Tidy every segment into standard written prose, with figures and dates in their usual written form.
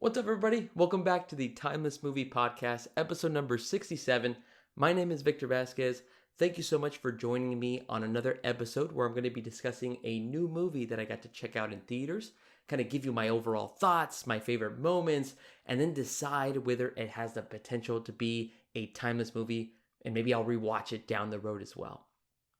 What's up, everybody? Welcome back to the Timeless Movie Podcast, episode number 67. My name is Victor Vasquez. Thank you so much for joining me on another episode where I'm going to be discussing a new movie that I got to check out in theaters, kind of give you my overall thoughts, my favorite moments, and then decide whether it has the potential to be a timeless movie, and maybe I'll rewatch it down the road as well.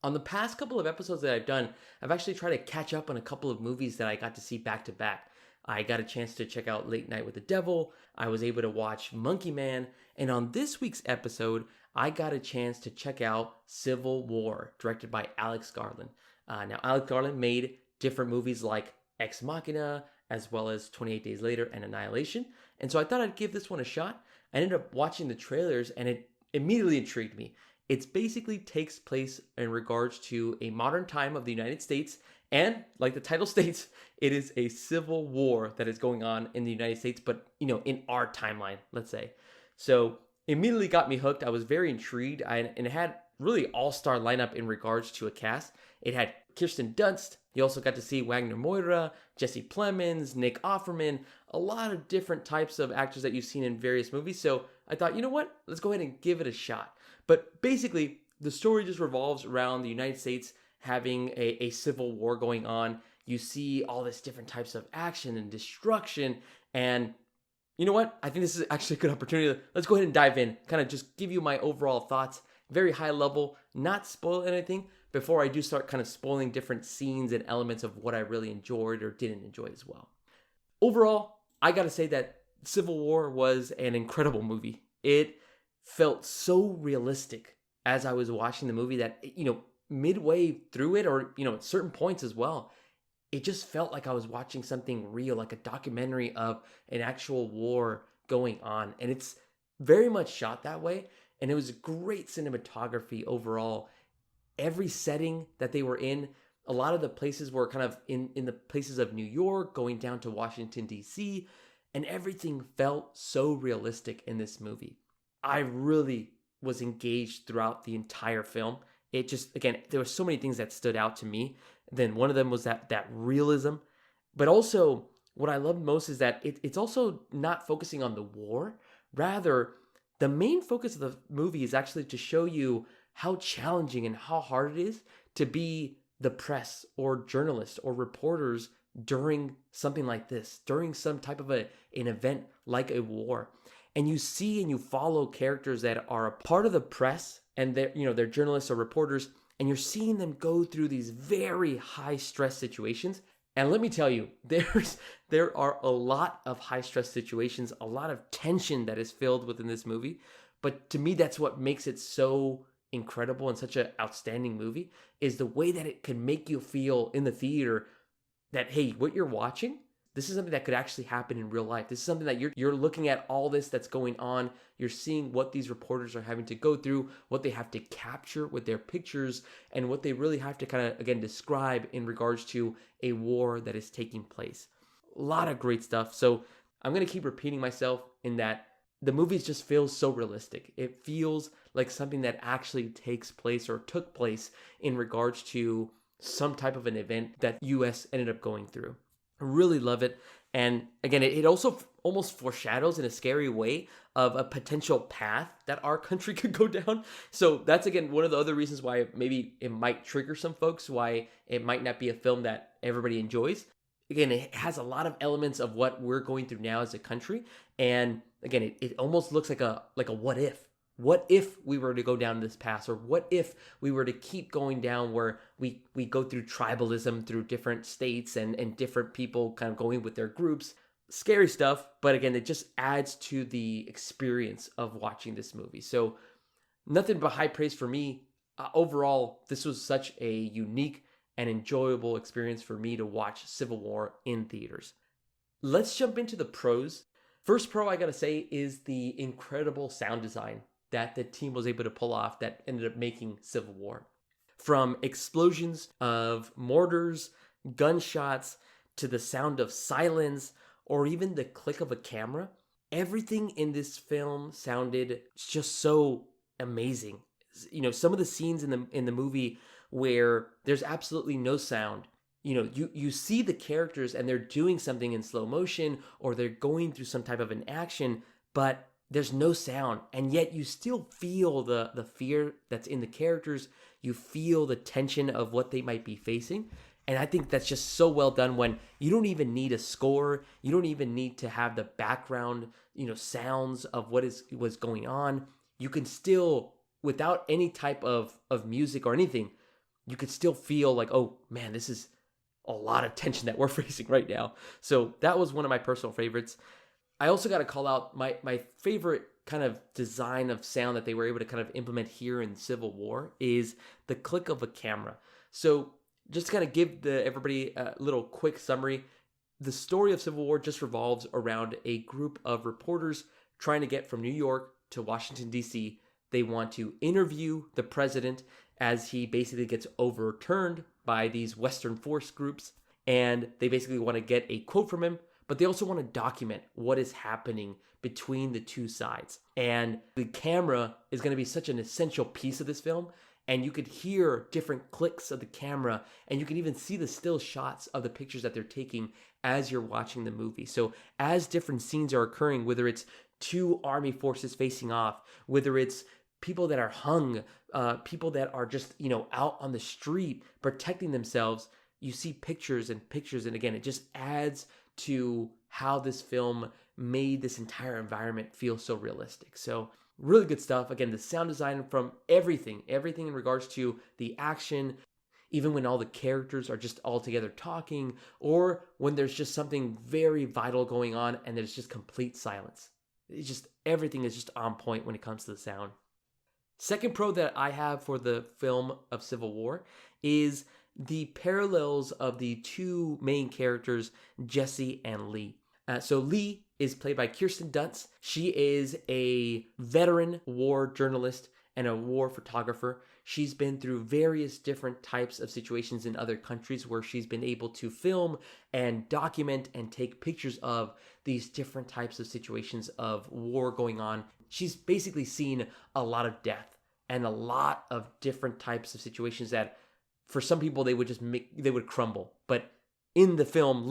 On the past couple of episodes that I've done, I've actually tried to catch up on a couple of movies that I got to see back to back. I got a chance to check out Late Night with the Devil. I was able to watch Monkey Man. And on this week's episode, I got a chance to check out Civil War, directed by Alex Garland. Now, Alex Garland made different movies like Ex Machina, as well as 28 Days Later and Annihilation. And so I thought I'd give this one a shot. I ended up watching the trailers and it immediately intrigued me. It basically takes place in regards to a modern time of the United States. And like the title states, it is a civil war that is going on in the United States, but, in our timeline, let's say. So immediately got me hooked. I was very intrigued. And it had really all-star lineup in regards to a cast. It had Kirsten Dunst. You also got to see Wagner Moira, Jesse Plemons, Nick Offerman, a lot of different types of actors that you've seen in various movies. So I thought, you know what? Let's go ahead and give it a shot. But basically, the story just revolves around the United States having a civil war going on. You see all this different types of action and destruction. And you know what? I think this is actually a good opportunity. Let's go ahead and dive in. Kind of just give you my overall thoughts. Very high level. Not spoil anything before I do start kind of spoiling different scenes and elements of what I really enjoyed or didn't enjoy as well. Overall, I gotta say that Civil War was an incredible movie. It felt so realistic as I was watching the movie that, midway through it, or at certain points as well, it just felt like I was watching something real, like a documentary of an actual war going on. And it's very much shot that way. And it was great cinematography overall. Every setting that they were in, a lot of the places were kind of in the places of New York, going down to Washington, D.C., and everything felt so realistic in this movie. I really was engaged throughout the entire film. It just, again, there were so many things that stood out to me. Then one of them was that realism. But also, what I love most is that it's also not focusing on the war. Rather, the main focus of the movie is actually to show you how challenging and how hard it is to be the press or journalists or reporters during something like this, during some type of an event like a war. And you see and you follow characters that are a part of the press, and they're journalists or reporters, and you're seeing them go through these very high stress situations. And let me tell you, there are a lot of high stress situations, a lot of tension that is filled within this movie. But to me, that's what makes it so incredible and such an outstanding movie, is the way that it can make you feel in the theater that, hey, what you're watching, this is something that could actually happen in real life. This is something that you're looking at all this that's going on. You're seeing what these reporters are having to go through, what they have to capture with their pictures, and what they really have to kind of, again, describe in regards to a war that is taking place. A lot of great stuff. So I'm going to keep repeating myself in that the movie just feels so realistic. It feels like something that actually takes place or took place in regards to some type of an event that U.S. ended up going through. I really love it. And again, it also almost foreshadows in a scary way of a potential path that our country could go down. So that's, again, one of the other reasons why maybe it might trigger some folks, why it might not be a film that everybody enjoys. Again, it has a lot of elements of what we're going through now as a country. And again, it almost looks like a what if. What if we were to go down this path? Or what if we were to keep going down where we go through tribalism through different states and different people kind of going with their groups? Scary stuff, but again, it just adds to the experience of watching this movie. So nothing but high praise for me. Overall, this was such a unique and enjoyable experience for me to watch Civil War in theaters. Let's jump into the pros. First pro I gotta say is the incredible sound design that the team was able to pull off that ended up making Civil War. From explosions of mortars, gunshots, to the sound of silence, or even the click of a camera, everything in this film sounded just so amazing. Some of the scenes in the movie where there's absolutely no sound, you see the characters and they're doing something in slow motion or they're going through some type of an action, but there's no sound, and yet you still feel the fear that's in the characters. You feel the tension of what they might be facing. And I think that's just so well done when you don't even need a score. You don't even need to have the background, sounds of was going on. You can still, without any type of music or anything, you could still feel like, oh man, this is a lot of tension that we're facing right now. So that was one of my personal favorites. I also got to call out my favorite kind of design of sound that they were able to kind of implement here in Civil War is the click of a camera. So just to kind of give everybody a little quick summary, the story of Civil War just revolves around a group of reporters trying to get from New York to Washington, D.C. They want to interview the president as he basically gets overturned by these Western force groups. And they basically want to get a quote from him, but they also want to document what is happening between the two sides. And the camera is going to be such an essential piece of this film. And you could hear different clicks of the camera, and you can even see the still shots of the pictures that they're taking as you're watching the movie. So as different scenes are occurring, whether it's two army forces facing off, whether it's people that are hung, people that are just, out on the street protecting themselves, you see pictures and pictures. And again, it just adds to how this film made this entire environment feel so realistic. So really good stuff. Again, the sound design from everything in regards to the action, even when all the characters are just all together talking, or when there's just something very vital going on and there's just complete silence. Everything is just on point when it comes to the sound. Second pro that I have for the film of Civil War is the parallels of the two main characters, Jesse and Lee. So Lee is played by Kirsten Dunst. She is a veteran war journalist and a war photographer. She's been through various different types of situations in other countries where she's been able to film and document and take pictures of these different types of situations of war going on. She's basically seen a lot of death and a lot of different types of situations that for some people they would crumble. But in the film,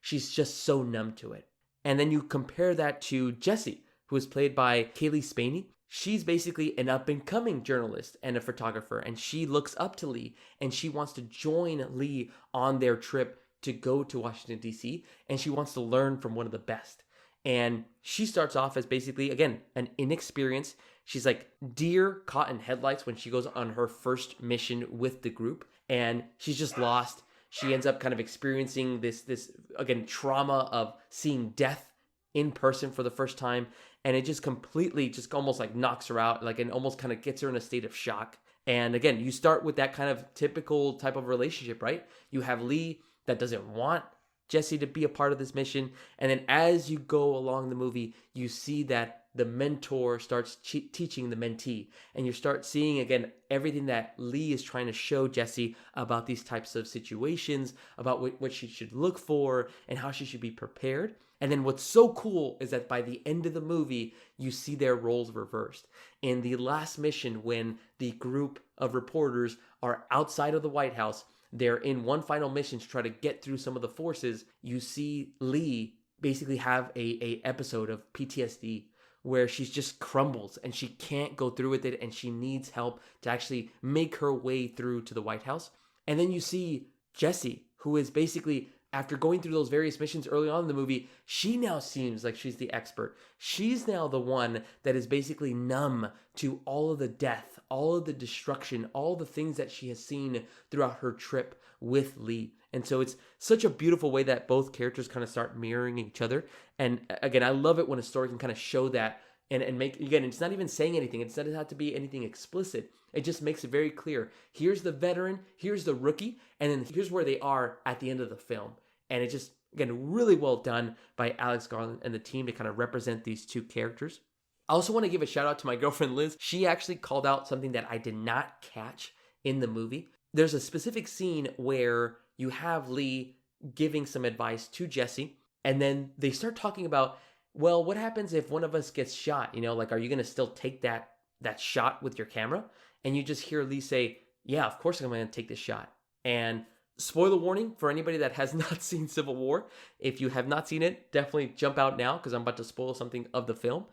she's just so numb to it. And then you compare that to Jessie, who is played by Kaylee Spaney. She's basically an up-and-coming journalist and a photographer, and she looks up to Lee, and she wants to join Lee on their trip to go to Washington, D.C., and she wants to learn from one of the best. And she starts off as basically, again, an inexperienced. She's like deer caught in headlights when she goes on her first mission with the group, and she's just lost. She ends up kind of experiencing this again, trauma of seeing death in person for the first time. And it just completely just almost like knocks her out, and almost kind of gets her in a state of shock. And again, you start with that kind of typical type of relationship, right? You have Lee that doesn't want Jesse to be a part of this mission. And then as you go along the movie, you see that the mentor starts teaching the mentee. And you start seeing, again, everything that Lee is trying to show Jesse about these types of situations, about what she should look for and how she should be prepared. And then what's so cool is that by the end of the movie, you see their roles reversed. In the last mission, when the group of reporters are outside of the White House, they're in one final mission to try to get through some of the forces. You see Lee basically have a episode of PTSD where she just crumbles and she can't go through with it, and she needs help to actually make her way through to the White House. And then you see Jesse, who is basically, after going through those various missions early on in the movie, she now seems like she's the expert. She's now the one that is basically numb to all of the death, all of the destruction, all the things that she has seen throughout her trip with Lee. And so it's such a beautiful way that both characters kind of start mirroring each other. And again, I love it when a story can kind of show that and make, again, it's not even saying anything. It doesn't have to be anything explicit. It just makes it very clear. Here's the veteran, here's the rookie, and then here's where they are at the end of the film. And it just, again, really well done by Alex Garland and the team to kind of represent these two characters. I also want to give a shout out to my girlfriend Liz. She actually called out something that I did not catch in the movie. There's a specific scene where you have Lee giving some advice to Jesse, and then they start talking about, well, what happens if one of us gets shot? Are you going to still take that shot with your camera? And you just hear Lee say, yeah, of course I'm going to take this shot. And Spoiler warning for anybody that has not seen Civil War. If you have not seen it, definitely jump out now because I'm about to spoil something of the film.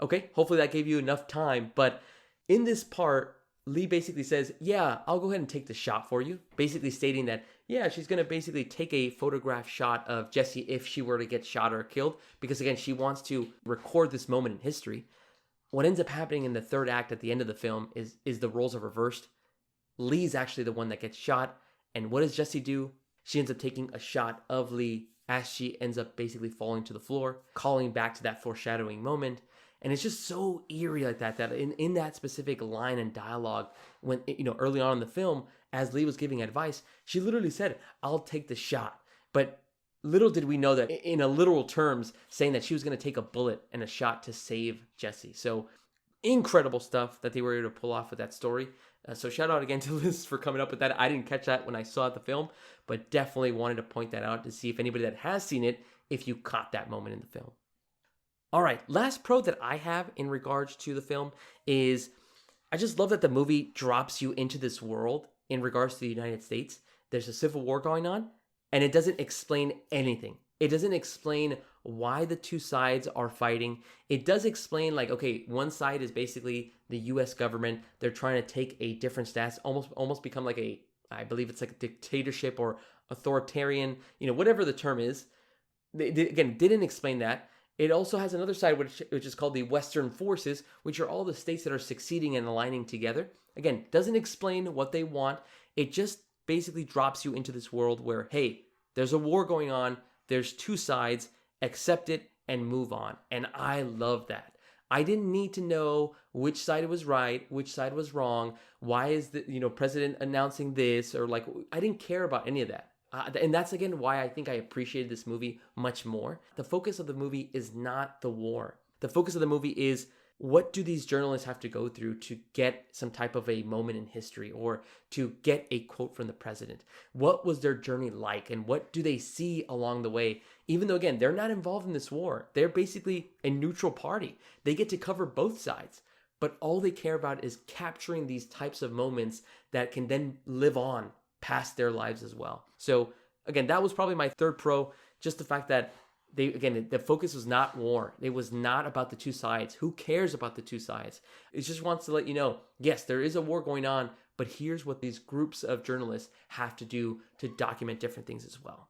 Okay, hopefully that gave you enough time. But in this part, Lee basically says, yeah, I'll go ahead and take the shot for you. Basically stating that, yeah, she's going to basically take a photograph shot of Jesse if she were to get shot or killed. Because again, she wants to record this moment in history. What ends up happening in the third act at the end of the film is the roles are reversed. Lee's actually the one that gets shot. And what does Jesse do? She ends up taking a shot of Lee as she ends up basically falling to the floor, calling back to that foreshadowing moment. And it's just so eerie like that in that specific line and dialogue, when, early on in the film, as Lee was giving advice, she literally said, I'll take the shot. But little did we know that in a literal terms, saying that she was going to take a bullet and a shot to save Jesse. So incredible stuff that they were able to pull off with that story. So shout out again to Liz for coming up with that. I didn't catch that when I saw the film, but definitely wanted to point that out to see if anybody that has seen it, if you caught that moment in the film. All right, last pro that I have in regards to the film is I just love that the movie drops you into this world in regards to the United States. There's a civil war going on, and it doesn't explain anything. It doesn't explain why the two sides are fighting. It does explain, like, okay, one side is basically the U.S. government. They're trying to take a different stance, almost become like I believe it's like a dictatorship or authoritarian, whatever the term is. They didn't explain that. It also has another side, which is called the Western forces, which are all the states that are succeeding and aligning together. Again, doesn't explain what they want. It just basically drops you into this world where, hey, there's a war going on. There's two sides. Accept it and move on. And I love that. I didn't need to know which side was right, which side was wrong. Why is the president announcing this, or like, I didn't care about any of that. And that's, again, why I think I appreciated this movie much more. The focus of the movie is not the war. The focus of the movie is, what do these journalists have to go through to get some type of a moment in history or to get a quote from the president? What was their journey like, and what do they see along the way? Even though, again, they're not involved in this war. They're basically a neutral party. They get to cover both sides. But all they care about is capturing these types of moments that can then live on past their lives as well. So again, that was probably my third pro, just the fact that the focus was not war. It was not about the two sides. Who cares about the two sides? It just wants to let you know, yes, there is a war going on, but here's what these groups of journalists have to do to document different things as well.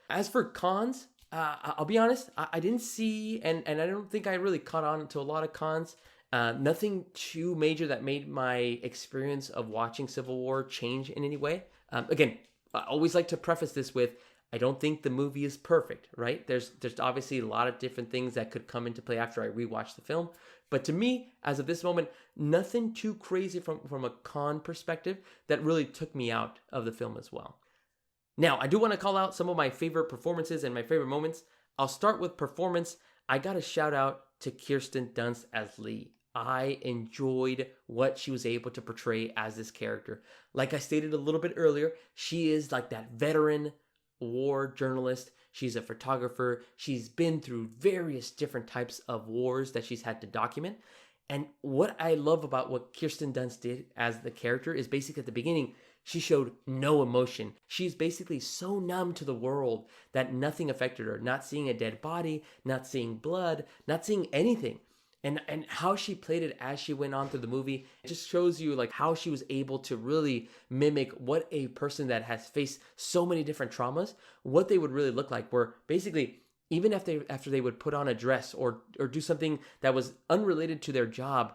As for cons, I'll be honest, I didn't see, and I don't think I really caught on to a lot of cons. Nothing too major that made my experience of watching Civil War change in any way. Again, I always like to preface this with, I don't think the movie is perfect, right? There's obviously a lot of different things that could come into play after I rewatch the film. But to me, as of this moment, nothing too crazy from a con perspective that really took me out of the film as well. Now, I do want to call out some of my favorite performances and my favorite moments. I'll start with performance. I got a shout out to Kirsten Dunst as Lee. I enjoyed what she was able to portray as this character. Like I stated a little bit earlier, she is like that veteran war journalist. She's a photographer. She's been through various different types of wars that she's had to document. And what I love about what Kirsten Dunst did as the character is basically at the beginning, she showed no emotion. She's basically so numb to the world that nothing affected her. Not seeing a dead body, not seeing blood, not seeing anything. And how she played it as she went on through the movie, it just shows you like how she was able to really mimic what a person that has faced so many different traumas, what they would really look like. Where basically, even after they would put on a dress or do something that was unrelated to their job,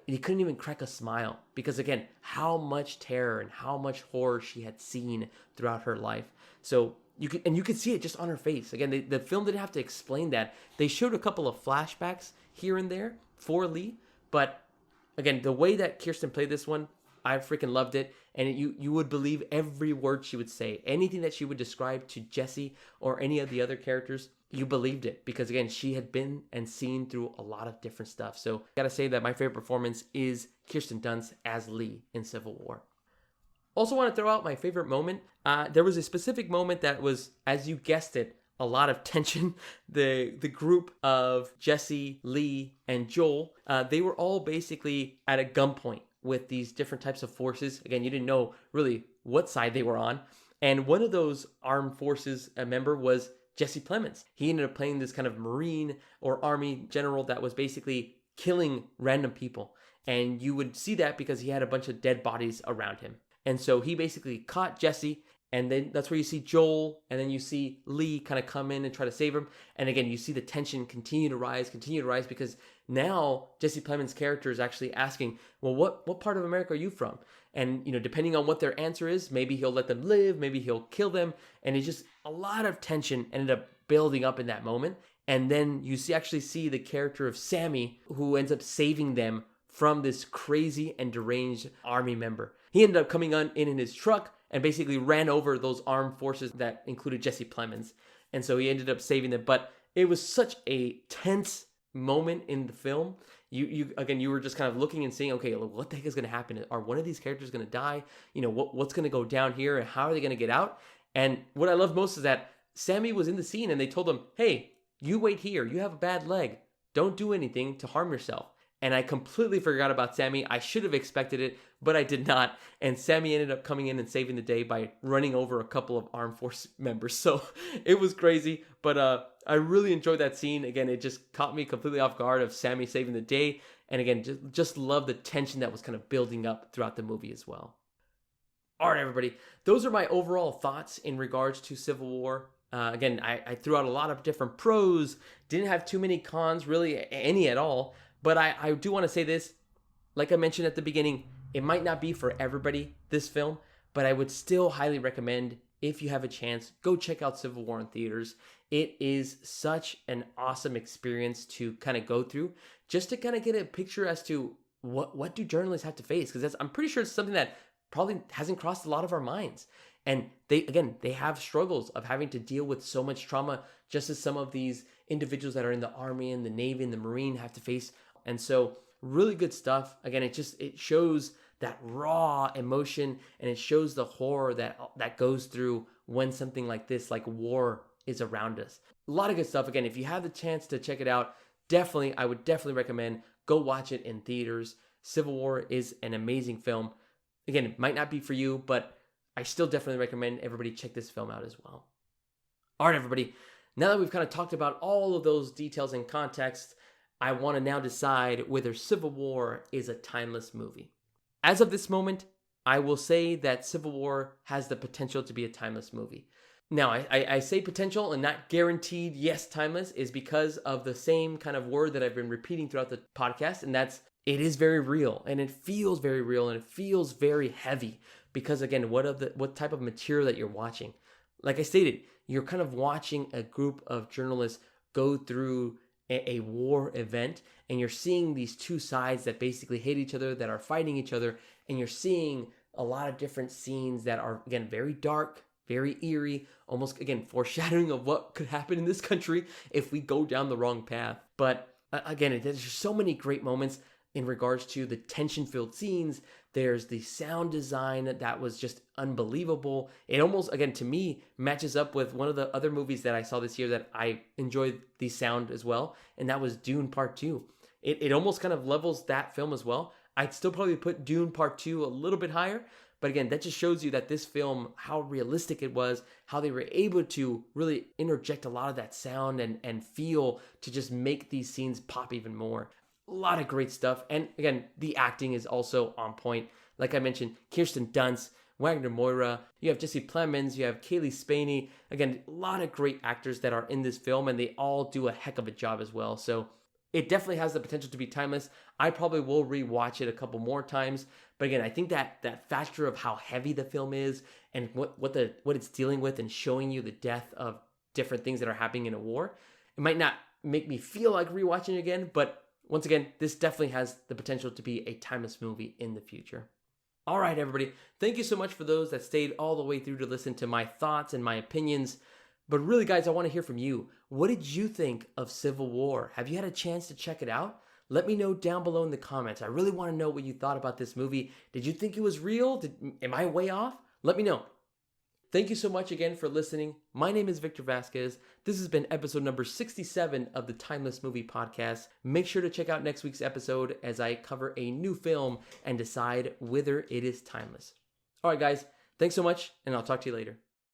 they couldn't even crack a smile. Because again, how much terror and how much horror she had seen throughout her life. So you could see it just on her face. Again, the film didn't have to explain that. They showed a couple of flashbacks here and there for Lee, but again, the way that Kirsten played this one, I freaking loved it. And you would believe every word she would say. Anything that she would describe to Jesse or any of the other characters, you believed it. Because again, she had been and seen through a lot of different stuff. So I gotta say that my favorite performance is Kirsten Dunst as Lee in Civil War. Also want to throw out my favorite moment. There was a specific moment that was, as you guessed it, a lot of tension. The group of Jesse, Lee, and Joel, they were all basically at a gunpoint with these different types of forces. Again, you didn't know really what side they were on. And one of those armed forces member was Jesse Plemons. He ended up playing this kind of Marine or Army general that was basically killing random people. And you would see that because he had a bunch of dead bodies around him. And so he basically caught Jesse, and then that's where you see Joel, and then you see Lee kind of come in and try to save him. And again, you see the tension continue to rise, because now Jesse Plemons' character is actually asking, well, what part of America are you from? And, depending on what their answer is, maybe he'll let them live, maybe he'll kill them. And it's just a lot of tension ended up building up in that moment. And then you actually see the character of Sammy, who ends up saving them from this crazy and deranged army member. He ended up coming in his truck and basically ran over those armed forces that included Jesse Plemons. And so he ended up saving them. But it was such a tense moment in the film. You were just kind of looking and seeing, okay, what the heck is going to happen? Are one of these characters going to die? What's going to go down here, and how are they going to get out? And what I love most is that Sammy was in the scene, and they told him, hey, you wait here. You have a bad leg. Don't do anything to harm yourself. And I completely forgot about Sammy. I should have expected it, but I did not. And Sammy ended up coming in and saving the day by running over a couple of armed force members. So it was crazy, but I really enjoyed that scene. Again, it just caught me completely off guard of Sammy saving the day. And again, just love the tension that was kind of building up throughout the movie as well. All right, everybody. Those are my overall thoughts in regards to Civil War. Again, I threw out a lot of different pros. Didn't have too many cons, really any at all. But I do want to say this, like I mentioned at the beginning, it might not be for everybody, this film, but I would still highly recommend, if you have a chance, go check out Civil War in theaters. It is such an awesome experience to kind of go through, just to kind of get a picture as to what do journalists have to face, because I'm pretty sure it's something that probably hasn't crossed a lot of our minds. And they have struggles of having to deal with so much trauma, just as some of these individuals that are in the Army and the Navy and the Marine have to face. And so really good stuff. Again, it shows that raw emotion, and it shows the horror that goes through when something like this, like war, is around us. A lot of good stuff. Again, if you have the chance to check it out, I would definitely recommend go watch it in theaters. Civil War is an amazing film. Again, it might not be for you, but I still definitely recommend everybody check this film out as well. All right, everybody. Now that we've kind of talked about all of those details and context, I want to now decide whether Civil War is a timeless movie. As of this moment, I will say that Civil War has the potential to be a timeless movie. Now, I say potential and not guaranteed, yes, timeless, is because of the same kind of word that I've been repeating throughout the podcast, and that's it is very real, and it feels very real, and it feels very heavy because, again, what type of material that you're watching. Like I stated, you're kind of watching a group of journalists go through a war event, and you're seeing these two sides that basically hate each other, that are fighting each other, and you're seeing a lot of different scenes that are, again, very dark, very eerie, almost, again, foreshadowing of what could happen in this country if we go down the wrong path. But again, there's just so many great moments in regards to the tension-filled scenes. There's the sound design that was just unbelievable. It almost, again, to me, matches up with one of the other movies that I saw this year that I enjoyed the sound as well, and that was Dune Part 2. It almost kind of levels that film as well. I'd still probably put Dune Part 2 a little bit higher, but again, that just shows you that this film, how realistic it was, how they were able to really interject a lot of that sound and feel to just make these scenes pop even more. A lot of great stuff. And again, the acting is also on point. Like I mentioned, Kirsten Dunst, Wagner Moira, you have Jesse Plemons, you have Kaylee Spaney. Again, a lot of great actors that are in this film, and they all do a heck of a job as well. So it definitely has the potential to be timeless. I probably will rewatch it a couple more times. But again, I think that factor of how heavy the film is and what it's dealing with and showing you the death of different things that are happening in a war, it might not make me feel like rewatching it again, but once again, this definitely has the potential to be a timeless movie in the future. All right, everybody. Thank you so much for those that stayed all the way through to listen to my thoughts and my opinions. But really, guys, I want to hear from you. What did you think of Civil War? Have you had a chance to check it out? Let me know down below in the comments. I really want to know what you thought about this movie. Did you think it was real? Am I way off? Let me know. Thank you so much again for listening. My name is Victor Vasquez. This has been episode number 67 of the Timeless Movie Podcast. Make sure to check out next week's episode as I cover a new film and decide whether it is timeless. All right, guys. Thanks so much, and I'll talk to you later.